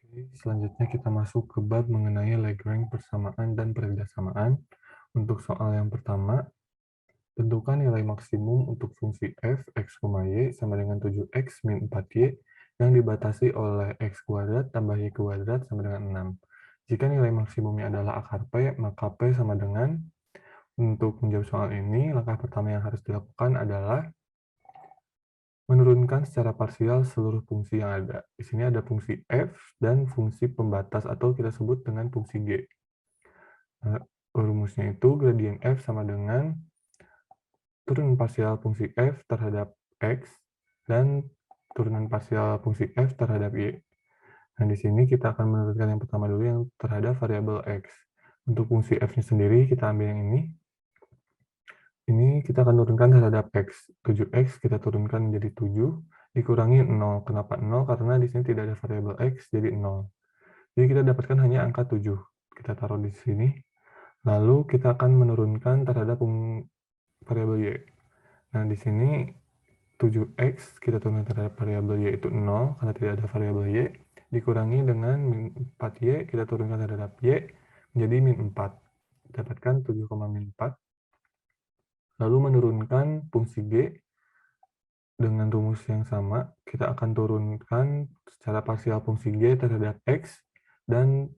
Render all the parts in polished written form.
Selanjutnya kita masuk ke bab mengenai Lagrange persamaan dan perbedaan. Untuk soal yang pertama, tentukan nilai maksimum untuk fungsi f, x, y sama dengan 7x min 4y yang dibatasi oleh x kuadrat tambah y kuadrat sama dengan 6. Jika nilai maksimumnya adalah akar p, maka p sama dengan, untuk menjawab soal ini, langkah pertama yang harus dilakukan adalah menurunkan secara parsial seluruh fungsi yang ada. Di sini ada fungsi f dan fungsi pembatas atau kita sebut dengan fungsi g. Nah, rumusnya itu gradien f sama dengan turunan parsial fungsi f terhadap x dan turunan parsial fungsi f terhadap y. Nah, di sini kita akan menurunkan yang pertama dulu yang terhadap variabel x. Untuk fungsi f-nya sendiri kita ambil yang ini. Ini kita akan turunkan terhadap x. 7x kita turunkan menjadi 7, dikurangi 0. Kenapa 0? Karena di sini tidak ada variabel x, jadi 0. Jadi kita dapatkan hanya angka 7. Kita taruh di sini. Lalu kita akan menurunkan terhadap variabel y. Nah, di sini 7x kita turunkan terhadap variabel y itu 0, karena tidak ada variabel y. Dikurangi dengan min 4y, kita turunkan terhadap y, menjadi min 4. Dapatkan 7, min 4. Lalu menurunkan fungsi g dengan rumus yang sama, kita akan turunkan secara parsial fungsi g terhadap x dan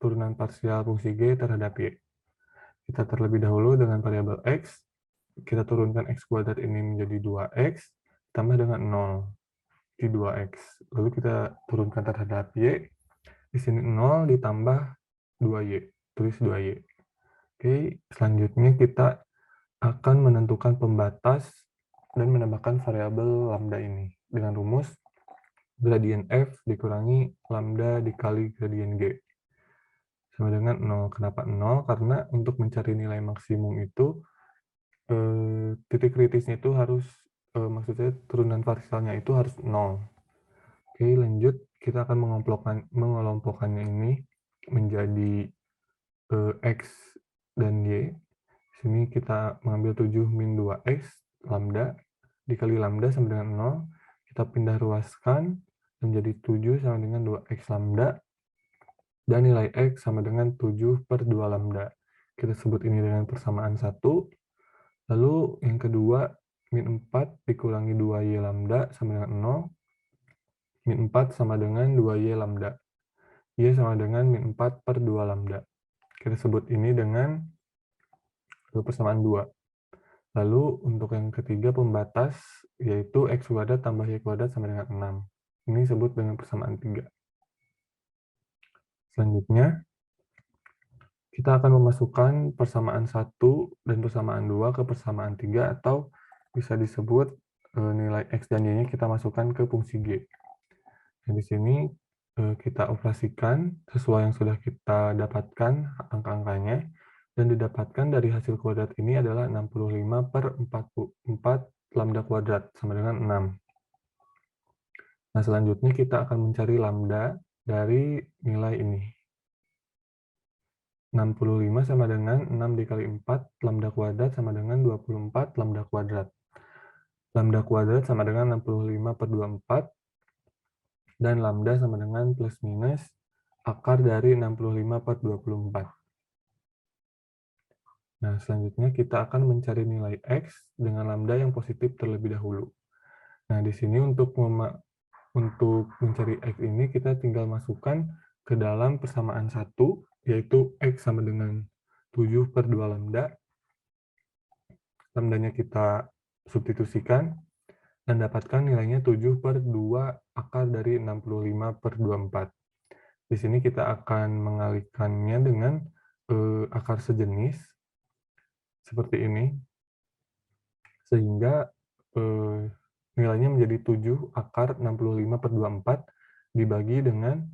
turunan parsial fungsi g terhadap y. Kita terlebih dahulu dengan variabel x, kita turunkan x kuadrat ini menjadi 2x, tambah dengan 0, di 2x. Lalu kita turunkan terhadap y, di sini 0 ditambah 2y, tulis 2y. Oke, selanjutnya kita akan menentukan pembatas dan menambahkan variabel lambda ini dengan rumus gradien f dikurangi lambda dikali gradien g sama dengan 0. Kenapa 0? Karena untuk mencari nilai maksimum itu titik kritisnya itu harus maksudnya turunan parsialnya itu harus 0. Oke, lanjut kita akan mengelompokkannya ini menjadi x dan y. Di sini kita mengambil 7 min 2x lambda dikali lambda sama dengan 0. Kita pindah ruaskan menjadi 7 sama dengan 2x lambda dan nilai x sama dengan 7 per 2 lambda. Kita sebut ini dengan persamaan 1. Lalu yang kedua, min 4 dikurangi 2y lambda sama dengan 0. Min 4 sama dengan 2y lambda. Y sama dengan min 4 per 2 lambda. Kita sebut ini dengan persamaan 2. Lalu untuk yang ketiga pembatas, yaitu x kuadrat tambah y kuadrat sama dengan 6. Ini disebut dengan persamaan 3. Selanjutnya, kita akan memasukkan persamaan 1 dan persamaan 2 ke persamaan 3, atau bisa disebut nilai x dan y-nya kita masukkan ke fungsi g. Nah, di sini kita operasikan sesuai yang sudah kita dapatkan angka-angkanya, dan didapatkan dari hasil kuadrat ini adalah 65 per 4 lambda kuadrat sama dengan 6. Nah, selanjutnya kita akan mencari lambda dari nilai ini. 65 sama dengan 6 dikali 4 lambda kuadrat sama dengan 24 lambda kuadrat. Lambda kuadrat sama dengan 65 per 24, dan lambda sama dengan plus minus akar dari 65 per 24. Nah, selanjutnya kita akan mencari nilai x dengan lambda yang positif terlebih dahulu. Nah, di sini untuk mencari x ini kita tinggal masukkan ke dalam persamaan 1, yaitu x sama dengan 7 per 2 lambda. Lambdanya kita substitusikan dan dapatkan nilainya 7 per 2 akar dari 65 per 24. Di sini kita akan mengalihkannya dengan akar sejenis seperti ini, sehingga nilainya menjadi 7 akar 65 per 24 dibagi dengan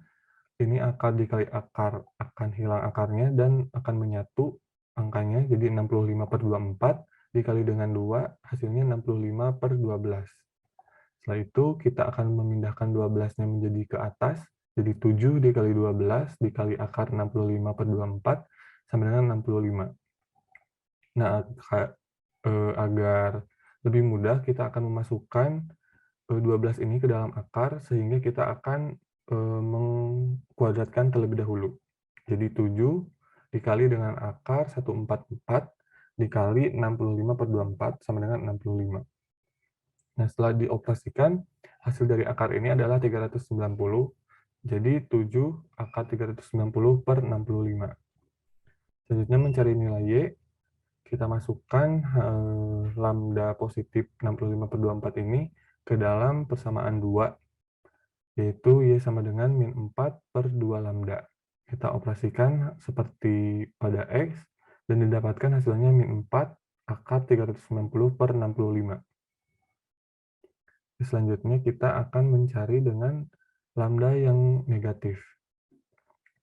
ini akar dikali akar, akan hilang akarnya dan akan menyatu angkanya, jadi 65 per 24 dikali dengan 2, hasilnya 65 per 12. Setelah itu kita akan memindahkan 12-nya menjadi ke atas, jadi 7 dikali 12 dikali akar 65 per 24 sama dengan 65. Nah, agar lebih mudah, kita akan memasukkan 12 ini ke dalam akar, sehingga kita akan mengkuadratkan terlebih dahulu. Jadi 7 dikali dengan akar 144 dikali 65/24 sama dengan 65. Nah, setelah dioperasikan, hasil dari akar ini adalah 390. Jadi 7 akar 390/65. Selanjutnya mencari nilai Y, kita masukkan lambda positif 65/24 ini ke dalam persamaan 2, yaitu Y sama dengan min 4/2 lambda. Kita operasikan seperti pada X, dan didapatkan hasilnya min 4 akar 390/65. Selanjutnya kita akan mencari dengan lambda yang negatif.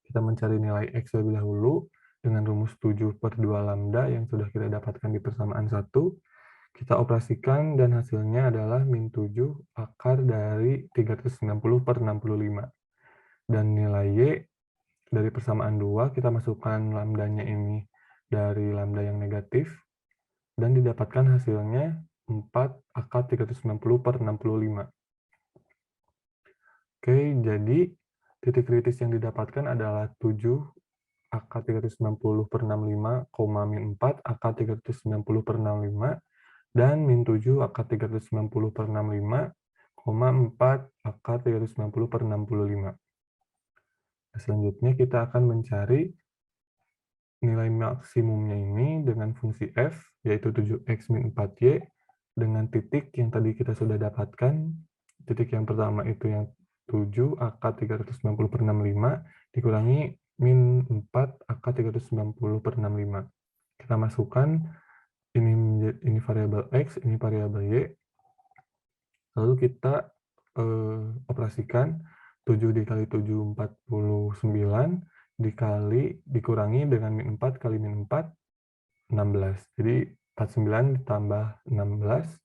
Kita mencari nilai X terlebih dahulu dengan rumus 7/2 lambda yang sudah kita dapatkan di persamaan 1. Kita operasikan dan hasilnya adalah min 7 akar dari 390/65. Dan nilai Y dari persamaan 2, kita masukkan lambdanya ini dari lambda yang negatif, dan didapatkan hasilnya 4 akar 390/65. Oke, jadi titik kritis yang didapatkan adalah 7 akar 390/65, min 4 akar 390/65, dan min 7 akar 390/65, 4 akar 390/65. Selanjutnya kita akan mencari nilai maksimumnya ini dengan fungsi f, yaitu 7x min 4y, dengan titik yang tadi kita sudah dapatkan. Titik yang pertama itu yang 7 akar 390/65 dikurangi min 4 akar 390/65. Kita masukkan ini variabel x, ini variabel y. Lalu kita operasikan 7 dikali 7, 49, dikurangi dengan min 4 kali min 4, 16. Jadi 49 ditambah 16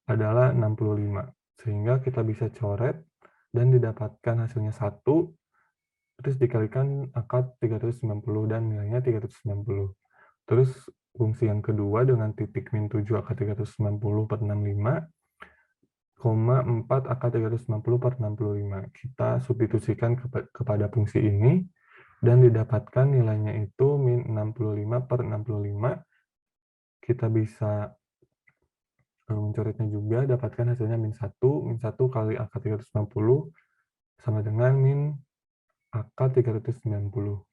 adalah 65. Sehingga kita bisa coret dan didapatkan hasilnya 1, terus dikalikan akar 390 dan nilainya 390. Terus fungsi yang kedua dengan titik min 7 akar 390/65, 4 akar 390/65. Kita substitusikan kepada fungsi ini, dan didapatkan nilainya itu min 65/65. Kita bisa mencoretnya juga, dapatkan hasilnya min 1. Min 1 kali akar 390 sama dengan min akar 390.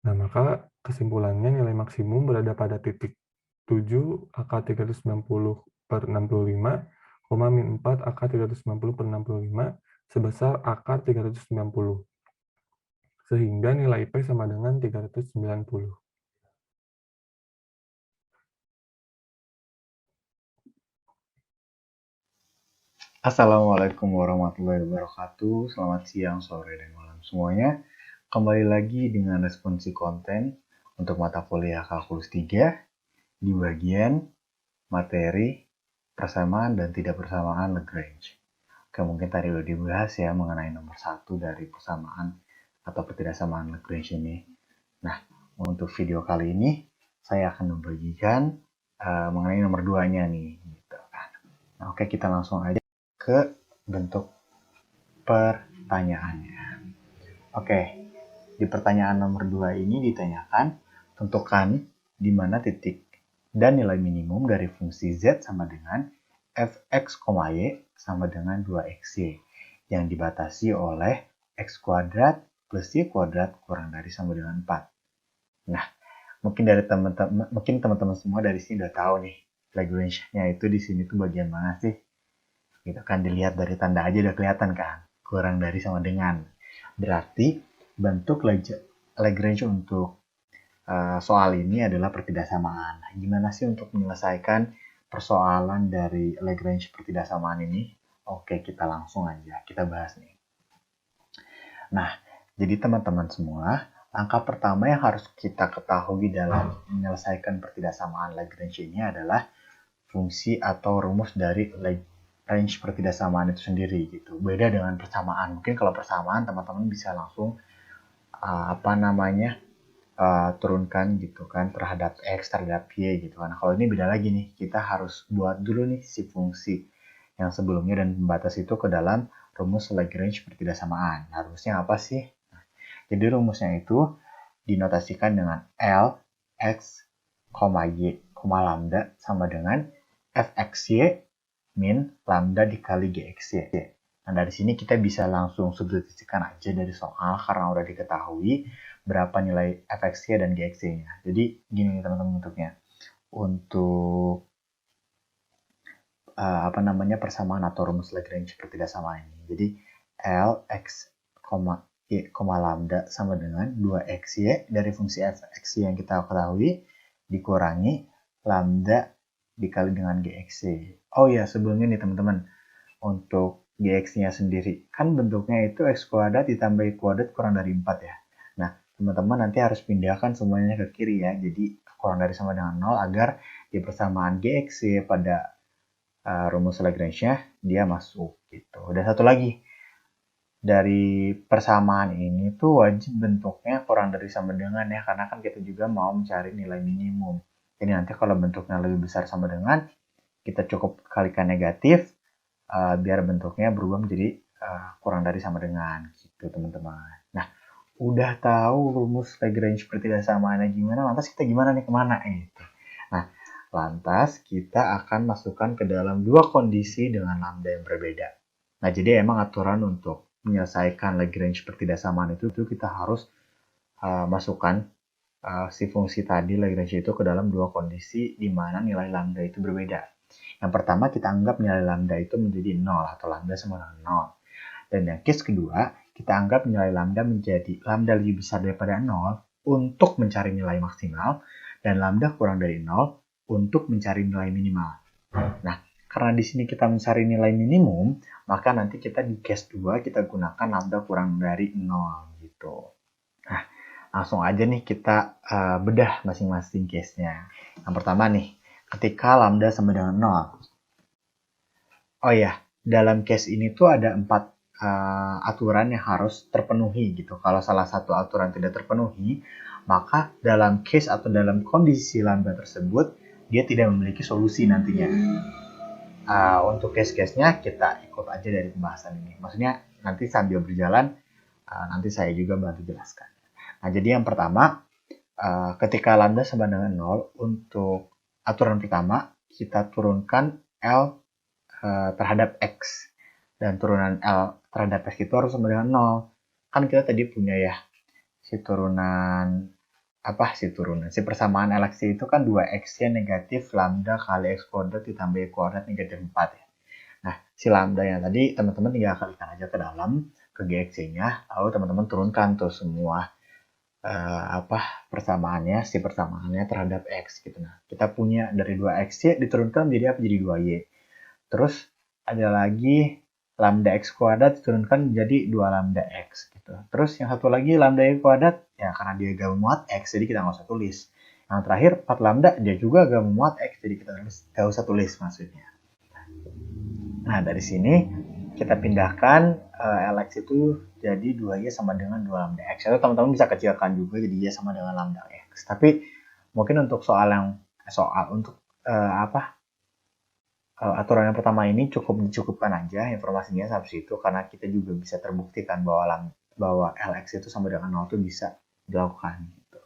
Nah, maka kesimpulannya nilai maksimum berada pada titik 7 akar 390/65, min 4 akar 390/65 sebesar akar 390. Sehingga nilai P sama dengan 390. Assalamualaikum warahmatullahi wabarakatuh. Selamat siang, sore, dan malam semuanya. Kembali lagi dengan responsi konten untuk mata kuliah Kalkulus 3 di bagian materi persamaan dan tidak persamaan Lagrange. Oke, mungkin tadi udah dibahas ya mengenai nomor 1 dari persamaan atau ketidaksamaan Lagrange ini. Nah, untuk video kali ini saya akan membagikan mengenai nomor 2-nya nih. Gitu kan. Nah, oke, kita langsung aja ke bentuk pertanyaannya. Oke, di pertanyaan nomor 2 ini ditanyakan, tentukan di mana titik dan nilai minimum dari fungsi z sama dengan fx, y sama dengan 2xy yang dibatasi oleh x kuadrat plus y kuadrat kurang dari sama dengan 4. Nah, mungkin teman-teman semua dari sini udah tahu nih, Lagrange-nya itu di sini tuh bagian mana sih? Gitu kan, dilihat dari tanda aja udah kelihatan kan, kurang dari sama dengan. Berarti bentuk Lagrange untuk soal ini adalah pertidaksamaan. Gimana sih untuk menyelesaikan persoalan dari Lagrange pertidaksamaan ini? Oke, kita langsung aja kita bahas nih. Nah, jadi teman-teman semua, langkah pertama yang harus kita ketahui dalam menyelesaikan pertidaksamaan Lagrange ini adalah fungsi atau rumus dari range pertidaksamaan itu sendiri gitu. Beda dengan persamaan. Mungkin kalau persamaan teman-teman bisa langsung turunkan gitu kan terhadap x terhadap y gitu kan. Kalau ini beda lagi nih. Kita harus buat dulu nih si fungsi yang sebelumnya dan pembatas itu ke dalam rumus Lagrange pertidaksamaan. Nah, rumusnya apa sih? Jadi rumusnya itu dinotasikan dengan L, X, Y, lambda sama dengan Fxy min lambda dikali Gxy. Nah, dari sini kita bisa langsung substitusikan aja dari soal karena udah diketahui berapa nilai Fxy dan Gxy-nya. Jadi gini teman-teman bentuknya. Untuk persamaan atau rumus Lagrange pertidaksamaan ini. Jadi L, X, Y, lambda sama dengan 2xy dari fungsi fxy yang kita ketahui dikurangi lambda dikali dengan gxy. Oh ya, sebelumnya nih teman-teman, untuk gx-nya sendiri, kan bentuknya itu x kuadrat ditambah y kuadrat kurang dari 4 ya. Nah, teman-teman nanti harus pindahkan semuanya ke kiri ya. Jadi kurang dari sama dengan 0 agar di persamaan gx pada rumus Lagrange-nya dia masuk gitu. Dan satu lagi, dari persamaan ini tuh wajib bentuknya kurang dari sama dengan ya, karena kan kita juga mau mencari nilai minimum. Jadi nanti kalau bentuknya lebih besar sama dengan, kita cukup kalikan negatif biar bentuknya berubah menjadi kurang dari sama dengan gitu teman-teman. Nah, udah tahu rumus Lagrange pertidaksamaannya gimana, lantas kita gimana nih kemana gitu. Nah, lantas kita akan masukkan ke dalam dua kondisi dengan lambda yang berbeda. Nah, jadi emang aturan untuk menyelesaikan Lagrange pertidaksamaan itu kita harus masukkan si fungsi tadi Lagrange itu ke dalam dua kondisi di mana nilai lambda itu berbeda. Yang pertama kita anggap nilai lambda itu menjadi 0 atau lambda sama dengan 0. Dan yang case kedua, kita anggap nilai lambda menjadi lambda lebih besar daripada 0 untuk mencari nilai maksimal dan lambda kurang dari 0 untuk mencari nilai minimal. Nah, karena di sini kita mencari nilai minimum, maka nanti kita di case 2 kita gunakan lambda kurang dari 0 gitu. Nah, langsung aja nih kita bedah masing-masing case-nya. Yang pertama nih, ketika lambda sama dengan 0. Oh ya, dalam case ini tuh ada 4 aturan yang harus terpenuhi gitu. Kalau salah satu aturan tidak terpenuhi, maka dalam case atau dalam kondisi lambda tersebut, dia tidak memiliki solusi nantinya. Untuk case-case-nya kita ikut aja dari pembahasan ini. Maksudnya nanti sambil berjalan, nanti saya juga bantu jelaskan. Nah, jadi yang pertama, ketika lambda sama dengan 0, untuk aturan pertama, kita turunkan L terhadap X. Dan turunan L terhadap X itu harus sama dengan 0. Kan kita tadi punya ya, si persamaan LX itu kan 2X-nya negatif lambda kali X kuadrat ditambah Y kuadrat negatif 4 ya. Nah, si lambda yang tadi teman-teman tinggal kalikan aja ke dalam, ke GX-nya, lalu teman-teman turunkan tuh semua persamaannya terhadap X gitu. Nah, kita punya dari 2X diturunkan menjadi apa? Jadi 2Y. Terus ada lagi lambda X kuadrat diturunkan menjadi 2 lambda X gitu. Terus yang satu lagi lambda Y kuadrat, ya karena dia gak memuat X, jadi kita nggak usah tulis. Yang terakhir 4 lambda, dia juga gak memuat X, jadi kita nggak usah tulis maksudnya. Nah, dari sini kita pindahkan LX itu jadi 2Y sama dengan 2 lambda X. Atau teman-teman bisa kecilkan juga jadi Y sama dengan lambda X. Tapi mungkin untuk aturan yang pertama ini dicukupkan aja informasinya sampai situ karena kita juga bisa terbuktikan bahwa LX itu sama dengan 0 itu bisa dilakukan. Gitu.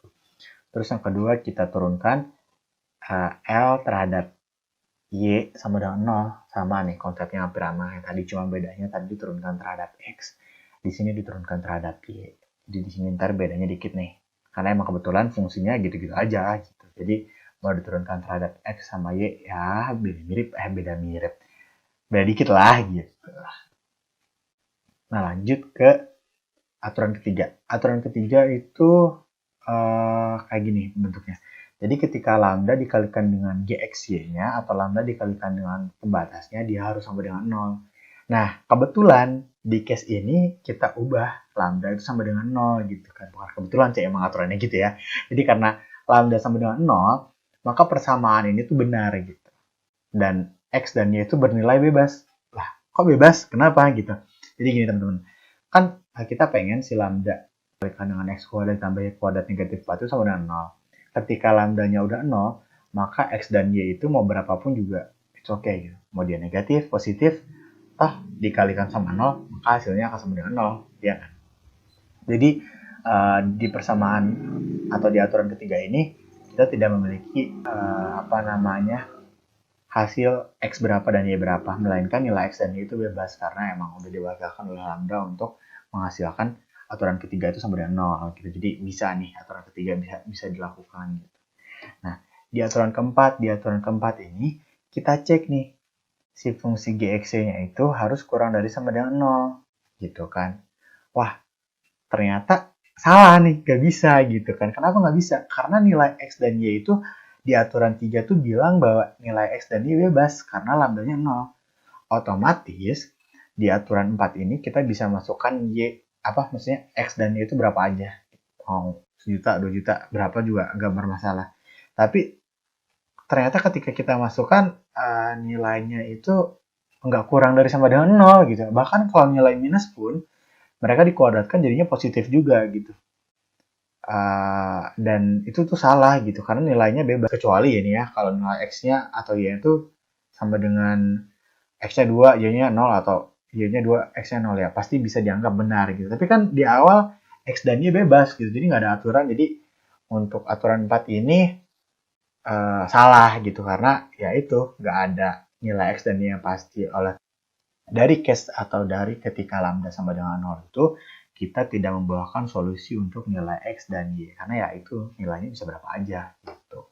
Terus yang kedua kita turunkan L terhadap Y sama dengan 0. Sama nih konsepnya hampir sama. Yang tadi cuma bedanya tadi diturunkan terhadap X. Di sini diturunkan terhadap Y. Jadi di sini ntar bedanya dikit nih. Karena emang kebetulan fungsinya gitu-gitu aja. Gitu. Jadi mau diturunkan terhadap X sama Y ya beda mirip. Beda dikit lah gitu. Nah lanjut ke aturan ketiga. Aturan ketiga itu kayak gini bentuknya. Jadi ketika lambda dikalikan dengan GXY-nya atau lambda dikalikan dengan pembatasnya, dia harus sama dengan 0. Nah, kebetulan di case ini kita ubah lambda itu sama dengan 0 gitu kan. Bukan kebetulan sih emang aturannya gitu ya. Jadi karena lambda sama dengan 0, maka persamaan ini tuh benar gitu. Dan X dan Y itu bernilai bebas. Lah, kok bebas? Kenapa gitu? Jadi gini teman-teman. Kan kita pengen si lambda dikalikan dengan X kuadrat tambah Y kuadrat negatif 4 itu sama dengan 0. Ketika lambdanya udah 0, maka X dan Y itu mau berapapun juga it's okay gitu. Mau dia negatif, positif, toh dikalikan sama 0, maka hasilnya akan sama dengan 0, ya kan? Jadi di persamaan atau di aturan ketiga ini kita tidak memiliki hasil X berapa dan Y berapa, melainkan nilai X dan Y itu bebas karena emang udah diwakilkan oleh lambda untuk menghasilkan aturan ketiga itu sama dengan 0 gitu. Jadi bisa nih aturan ketiga bisa dilakukan gitu. Nah, di aturan keempat ini kita cek nih si fungsi GX-nya itu harus kurang dari sama dengan 0 gitu kan. Wah, ternyata salah nih, gak bisa gitu kan. Kenapa gak bisa? Karena nilai X dan Y itu di aturan 3 tuh bilang bahwa nilai X dan Y bebas karena lambdanya 0. Otomatis di aturan 4 ini kita bisa masukkan maksudnya X dan Y itu berapa aja. Mau 1 juta, 2 juta, berapa juga gak bermasalah. Tapi ternyata ketika kita masukkan nilainya itu nggak kurang dari sama dengan 0 gitu. Bahkan kalau nilai minus pun mereka dikuadratkan jadinya positif juga gitu. Dan itu tuh salah gitu karena nilainya bebas, kecuali ya nih ya kalau nilai X-nya atau Y itu sama dengan X-nya 2, Y-nya 0 atau Y-nya 2, X-nya 0 ya pasti bisa dianggap benar gitu. Tapi kan di awal X dan Y bebas gitu, jadi nggak ada aturan. Jadi untuk aturan 4 ini salah gitu karena ya itu nggak ada nilai X dan Y yang pasti. Oleh dari case atau dari ketika lambda sama dengan 0 itu kita tidak membawakan solusi untuk nilai X dan Y karena ya itu nilainya bisa berapa aja gitu.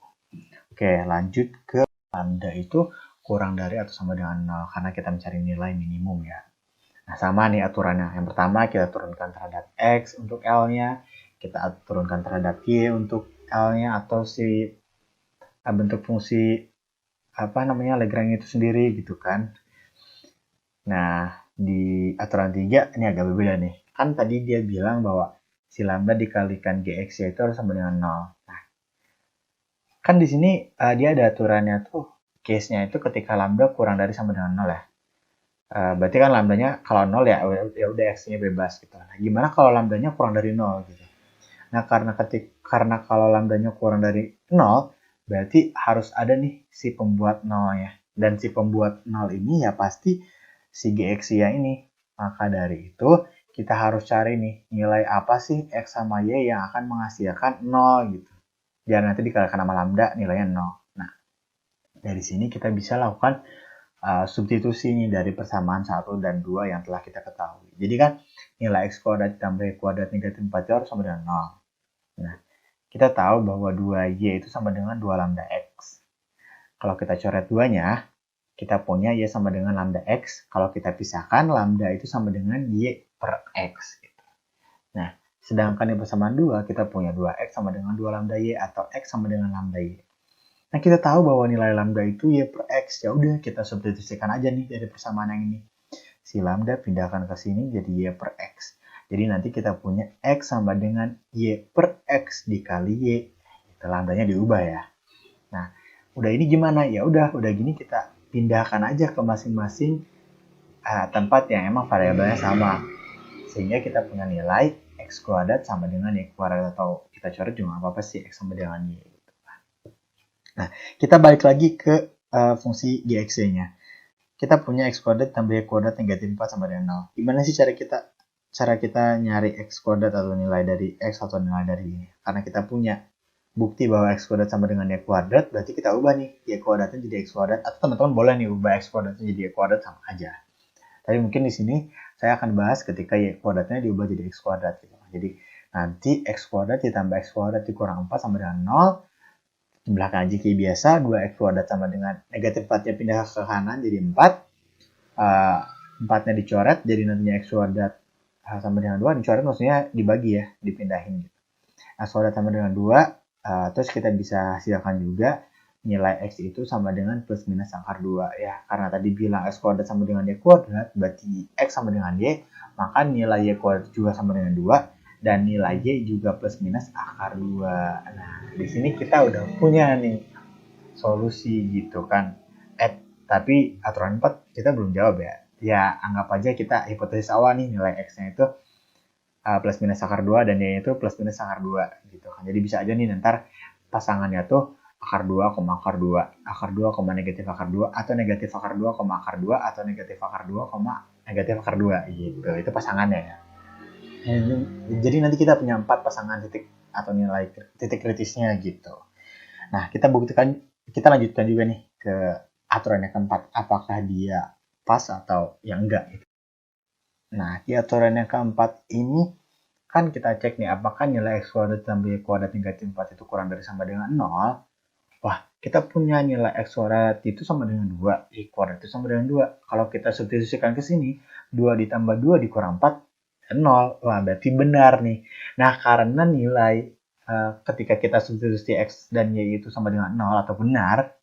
Oke, lanjut ke lambda itu kurang dari atau sama dengan 0 karena kita mencari nilai minimum ya. Nah, sama nih aturannya. Yang pertama kita turunkan terhadap X untuk L-nya, kita turunkan terhadap Y untuk L-nya atau si bentuk fungsi Lagrange itu sendiri gitu kan. Nah, di aturan 3 ini agak berbeda nih. Kan tadi dia bilang bahwa si lambda dikalikan GX itu harus sama dengan 0. Nah, kan di sini dia ada aturannya tuh, case-nya itu ketika lambda kurang dari sama dengan 0 ya. Berarti kan lambdanya kalau 0 ya udah X-nya bebas gitu. Nah, gimana kalau lambdanya kurang dari 0 gitu. Nah, karena kalau lambdanya kurang dari 0, berarti harus ada nih si pembuat 0 ya. Dan si pembuat 0 ini ya pasti si GX-nya ini. Maka dari itu kita harus cari nih nilai apa sih X sama Y yang akan menghasilkan 0 gitu. Biar nanti dikalikan sama lambda nilainya 0. Nah, dari sini kita bisa lakukan substitusi nih dari persamaan 1 dan 2 yang telah kita ketahui. Jadi kan nilai X kuadrat ditambah Y kuadrat negatif 4 harus sama dengan 0. Nah, kita tahu bahwa 2Y itu sama dengan 2 lambda X. Kalau kita coret 2-nya, kita punya Y sama dengan lambda X. Kalau kita pisahkan, lambda itu sama dengan Y per X. Gitu. Nah, sedangkan di persamaan 2, kita punya 2X sama dengan 2 lambda Y atau X sama dengan lambda Y. Nah, kita tahu bahwa nilai lambda itu Y per X. Ya udah, kita substitusikan aja nih dari persamaan yang ini. Si lambda pindahkan ke sini jadi Y per X. Jadi nanti kita punya X sama dengan Y per X dikali Y. Itu lambdanya diubah ya. Nah, udah ini gimana? Ya udah gini kita pindahkan aja ke masing-masing tempat yang emang variabelnya sama. Sehingga kita punya nilai X kuadrat sama dengan Y kuadrat atau kita coret juga apa-apa sih X sama dengan Y. Nah, kita balik lagi ke fungsi GX-nya. Kita punya X kuadrat tambah Y kuadrat negatif 4 sama dengan 0. Gimana sih cara kita nyari X kuadrat atau nilai dari X atau nilai dari Y? Karena kita punya bukti bahwa X kuadrat sama dengan Y kuadrat, berarti kita ubah nih Y kuadratnya jadi X kuadrat. Atau teman-teman boleh nih ubah X kuadratnya jadi Y kuadrat sama aja. Tapi mungkin di sini saya akan bahas ketika Y kuadratnya diubah jadi X kuadrat. Gitu. Jadi nanti X kuadrat ditambah X kuadrat dikurang 4 sama dengan 0. Jumlah kanji kayak biasa, 2X kuadrat sama dengan negatif 4-nya pindah ke kanan jadi 4. 4-nya dicoret, jadi nantinya X kuadrat sama dengan 2. Dicoret maksudnya dibagi ya, dipindahin. Gitu. X kuadrat sama dengan 2, terus kita bisa hasilkan juga nilai X itu sama dengan plus minus akar 2 ya. Karena tadi bilang X kuadrat sama dengan Y kuadrat, berarti X sama dengan Y, maka nilai Y kuadrat juga sama dengan 2. Dan nilai Y juga plus minus akar 2. Nah, di sini kita udah punya nih solusi gitu kan. Tapi aturan 4 kita belum jawab ya. Ya, anggap aja kita hipotesis awal nih nilai X-nya itu plus minus akar 2 dan Y itu plus minus akar 2 gitu kan. Jadi bisa aja nih ntar pasangannya tuh akar 2, akar 2, akar 2, negatif akar 2, atau negatif akar 2, akar 2, atau negatif akar 2, negatif akar 2 gitu. Itu pasangannya ya. Jadi nanti kita punya 4 pasangan titik atau nilai titik kritisnya gitu. Nah, kita lanjutkan juga nih ke aturan yang keempat. Apakah dia pas atau yang enggak gitu. Nah, di aturan yang keempat ini kan kita cek nih apakah nilai x kuadrat tambah y kuadrat negatif 4 itu kurang dari sama dengan 0. Wah, kita punya nilai x kuadrat itu sama dengan 2, y kuadrat itu sama dengan 2. Kalau kita substitusikan ke sini, 2 ditambah 2 dikurang 4, 0. Wah, berarti benar nih. Nah, karena nilai ketika kita substitusi x dan y itu sama dengan 0 atau benar,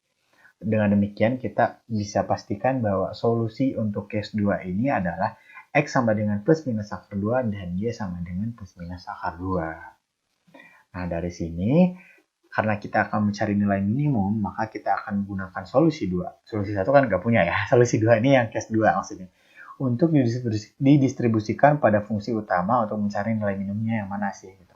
dengan demikian kita bisa pastikan bahwa solusi untuk case 2 ini adalah x sama dengan plus minus akar 2 dan y sama dengan plus minus akar 2. Nah, dari sini karena kita akan mencari nilai minimum, maka kita akan menggunakan solusi 2. Solusi 1 kan nggak punya ya. Solusi 2 ini yang case 2 maksudnya. Untuk didistribusikan pada fungsi utama untuk mencari nilai minimumnya yang mana sih. Gitu.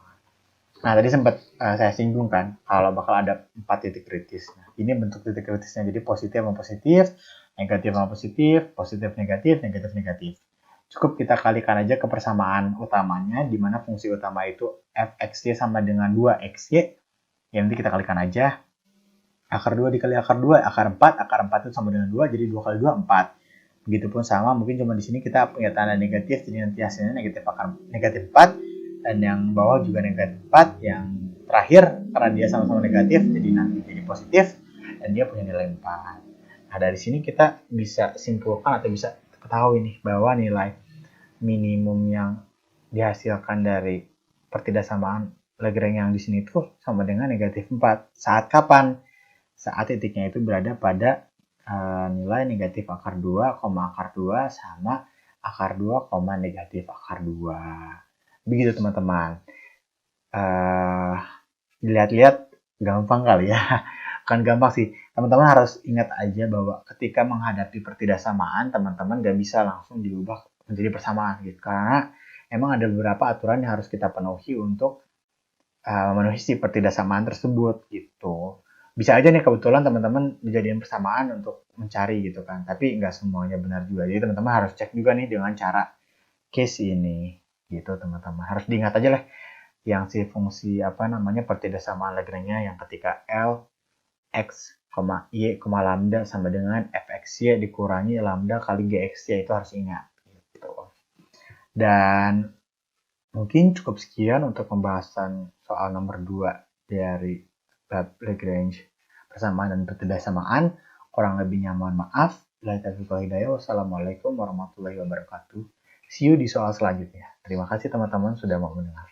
Nah, tadi sempat saya singgung kan, kalau bakal ada 4 titik kritis. Nah, ini bentuk titik kritisnya. Jadi positif sama positif, negatif sama positif, positif negatif, negatif negatif. Cukup kita kalikan aja ke persamaan utamanya, di mana fungsi utama itu fxy sama dengan 2xy. Ya, nanti kita kalikan aja. Akar 2 dikali akar 2, akar 4. Akar 4 itu sama dengan 2, jadi 2 kali 2, 4. Begitupun sama, mungkin cuma di sini kita punya tanda negatif, jadi nanti hasilnya negatif 4. Dan yang bawah juga negatif 4. Yang terakhir, karena dia sama-sama negatif, jadi nanti jadi positif. Dan dia punya nilai 4. Nah, dari sini kita bisa simpulkan atau bisa ketahui nih, bahwa nilai minimum yang dihasilkan dari pertidaksamaan Lagrange yang di sini itu sama dengan negatif 4. Saat kapan? Saat titiknya itu berada pada nilai negatif akar 2, akar 2 sama akar 2, negatif akar 2. Begitu teman-teman. Dilihat-lihat gampang kali ya. Kan gampang sih. Teman-teman harus ingat aja bahwa ketika menghadapi pertidaksamaan, teman-teman gak bisa langsung diubah menjadi persamaan gitu. Karena emang ada beberapa aturan yang harus kita penuhi untuk memenuhi si pertidaksamaan tersebut gitu. Bisa aja nih kebetulan teman-teman dijadiin persamaan untuk mencari gitu kan. Tapi nggak semuanya benar juga. Jadi teman-teman harus cek juga nih dengan cara case ini gitu teman-teman. Harus diingat aja lah yang si fungsi pertidaksamaan Lagrange yang ketika L x, y, lambda sama dengan fxy dikurangi lambda kali gxy, itu harus ingat gitu. Dan mungkin cukup sekian untuk pembahasan soal nomor 2 dari bab Lagrange persamaan dan pertidaksamaan. Kurang lebihnya mohon maaf. Wassalamualaikum warahmatullahi wabarakatuh. See you di soal selanjutnya. Terima kasih teman-teman sudah mau mendengar.